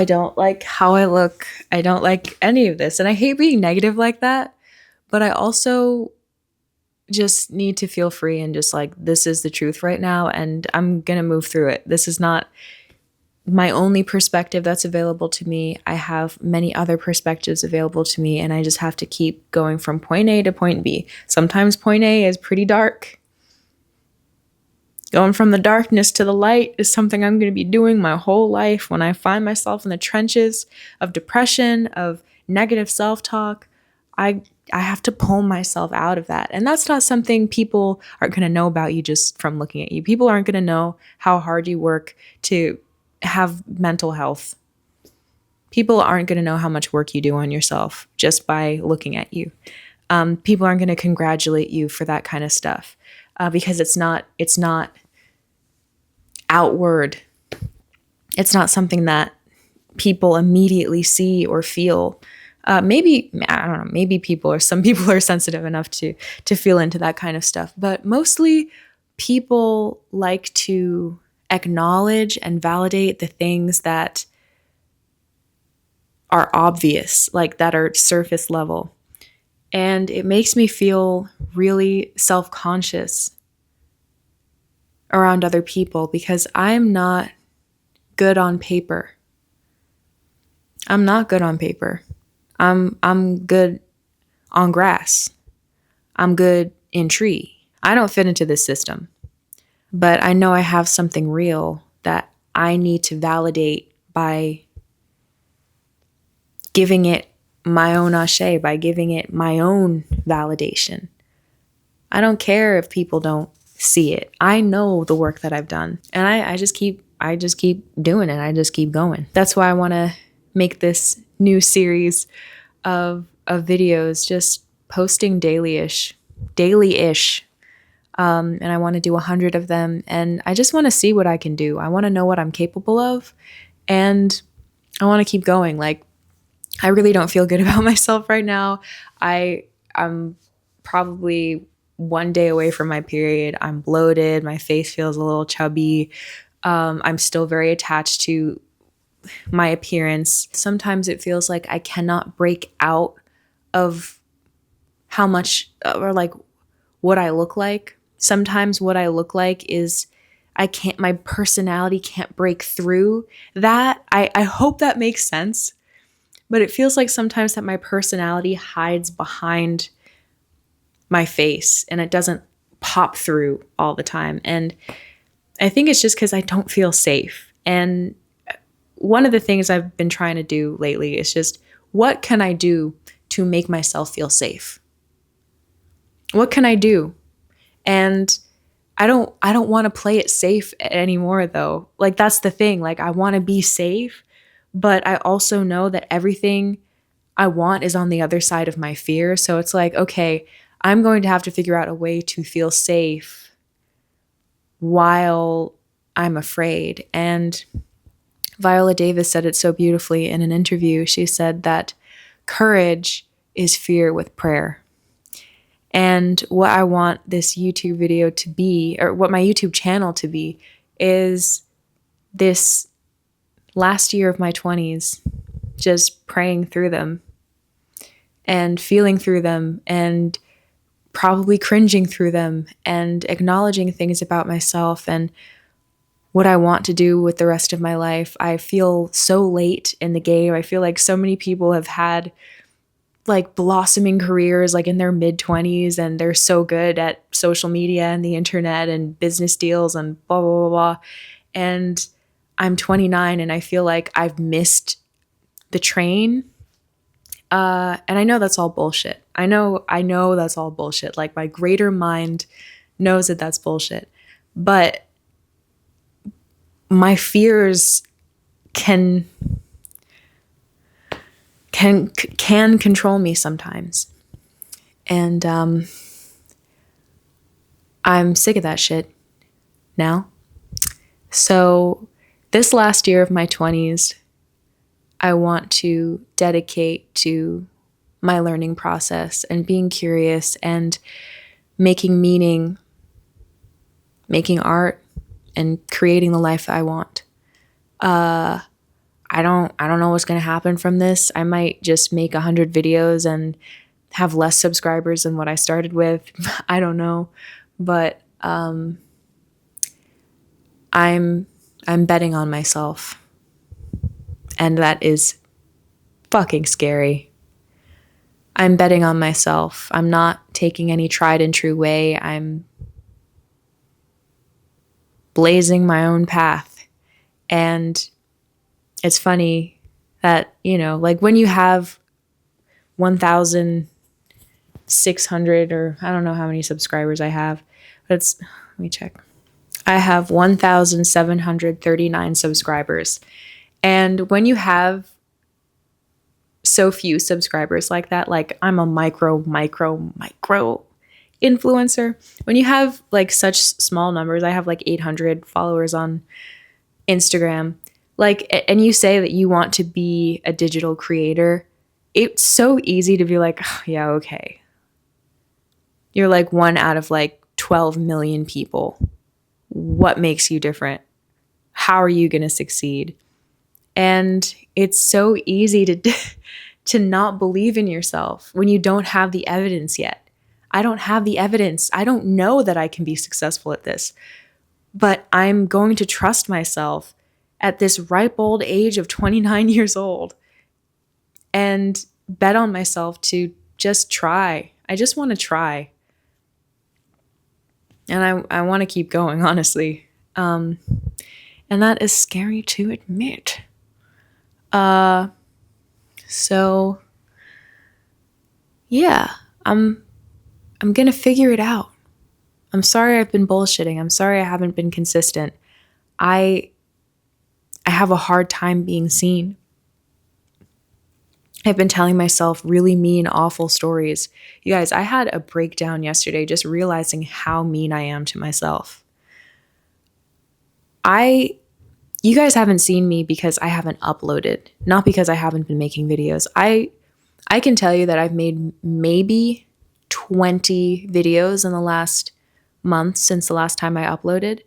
I don't like how I look. I don't like any of this. And I hate being negative like that. But I also just need to feel free and just like, this is the truth right now. And I'm going to move through it. This is not my only perspective that's available to me. I have many other perspectives available to me. And I just have to keep going from point A to point B. Sometimes point A is pretty dark. Going from the darkness to the light is something I'm going to be doing my whole life. When I find myself in the trenches of depression, of negative self-talk, I have to pull myself out of that. And that's not something people aren't going to know about you just from looking at you. People aren't going to know how hard you work to have mental health. People aren't going to know how much work you do on yourself just by looking at you. People aren't going to congratulate you for that kind of stuff because it's not outward. It's not something that people immediately see or feel. Maybe, I don't know, maybe some people are sensitive enough to feel into that kind of stuff. But mostly people like to acknowledge and validate the things that are obvious, like that are surface level. And it makes me feel really self-conscious around other people because I'm not good on paper. I'm not good on paper. I'm good on grass. I'm good in tree. I don't fit into this system. But I know I have something real that I need to validate by giving it my own ashe, by giving it my own validation. I don't care if people don't see it. I know the work that I've done. And I just keep doing it. I just keep going. That's why I want to make this new series of videos, just posting daily-ish. And I want to do 100 of them. And I just want to see what I can do. I want to know what I'm capable of. And I want to keep going. Like, I really don't feel good about myself right now. I'm probably one day away from my period. I'm bloated. My face feels a little chubby. I'm still very attached to my appearance. Sometimes it feels like I cannot break out of how much or like what I look like. Sometimes what I look like is my personality can't break through that. I hope that makes sense. But it feels like sometimes that my personality hides behind my face and it doesn't pop through all the time. And I think it's just because I don't feel safe. And one of the things I've been trying to do lately is just, what can I do to make myself feel safe? What can I do? And I don't want to play it safe anymore though. Like, that's the thing. Like, I want to be safe, but I also know that everything I want is on the other side of my fear. So it's like, okay, I'm going to have to figure out a way to feel safe while I'm afraid. And Viola Davis said it so beautifully in an interview. She said that courage is fear with prayer. And what I want this YouTube video to be, or what my YouTube channel to be, is this last year of my 20s, just praying through them and feeling through them and probably cringing through them and acknowledging things about myself and what I want to do with the rest of my life. I feel so late in the game. I feel like so many people have had like blossoming careers like in their mid-20s and they're so good at social media and the internet and business deals and blah, blah, blah, blah. And I'm 29 and I feel like I've missed the train. And I know that's all bullshit. I know that's all bullshit. Like, my greater mind knows that that's bullshit. But my fears can control me sometimes. And I'm sick of that shit now. So this last year of my 20s, I want to dedicate to my learning process and being curious and making meaning, making art, and creating the life that I want. I don't know what's going to happen from this. I might just make 100 videos and have less subscribers than what I started with. I don't know. But I'm betting on myself. And that is fucking scary. I'm betting on myself. I'm not taking any tried and true way. I'm blazing my own path. And it's funny that, you know, like when you have 1,600 or I don't know how many subscribers I have, but let me check. I have 1,739 subscribers. And when you have so few subscribers like that, like I'm a micro influencer. When you have like such small numbers, I have like 800 followers on Instagram, like, and you say that you want to be a digital creator, it's so easy to be like, oh, yeah, okay. You're like one out of like 12 million people. What makes you different? How are you going to succeed? And it's so easy to not believe in yourself when you don't have the evidence yet. I don't have the evidence. I don't know that I can be successful at this, but I'm going to trust myself at this ripe old age of 29 years old and bet on myself to just try. I just want to try. And I want to keep going, honestly. And that is scary to admit. So yeah, I'm going to figure it out. I'm sorry I've been bullshitting. I'm sorry I haven't been consistent. I have a hard time being seen. I've been telling myself really mean, awful stories. You guys, I had a breakdown yesterday just realizing how mean I am to myself. You guys haven't seen me because I haven't uploaded, not because I haven't been making videos. I can tell you that I've made maybe 20 videos in the last month since the last time I uploaded.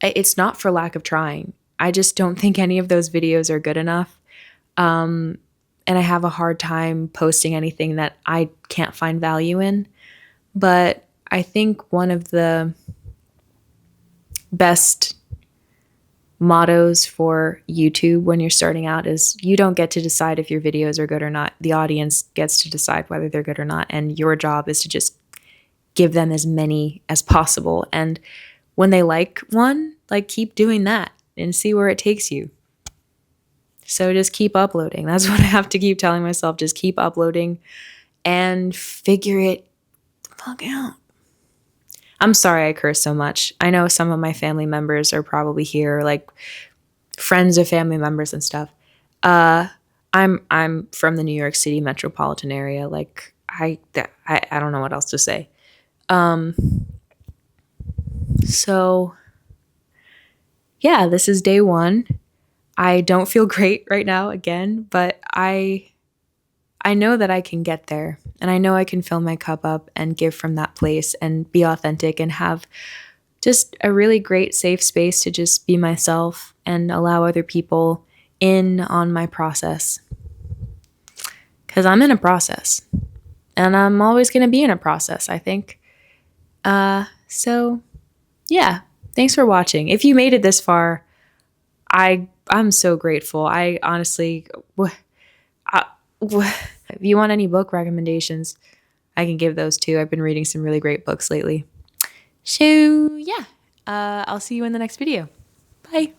It's not for lack of trying. I just don't think any of those videos are good enough. And I have a hard time posting anything that I can't find value in. But I think one of the best mottos for YouTube when you're starting out is you don't get to decide if your videos are good or not. The audience gets to decide whether they're good or not. And your job is to just give them as many as possible. And when they like one, like keep doing that and see where it takes you. So just keep uploading. That's what I have to keep telling myself. Just keep uploading and figure it the fuck out. I'm sorry I curse so much. I know some of my family members are probably here, like friends of family members and stuff. I'm from the New York City metropolitan area. Like I don't know what else to say. So yeah, this is day 1. I don't feel great right now again, but I know that I can get there, and I know I can fill my cup up and give from that place and be authentic and have just a really great safe space to just be myself and allow other people in on my process. Because I'm in a process, and I'm always going to be in a process, I think. So yeah, thanks for watching. If you made it this far, I'm so grateful. I honestly, if you want any book recommendations, I can give those too. I've been reading some really great books lately. So yeah, I'll see you in the next video. Bye.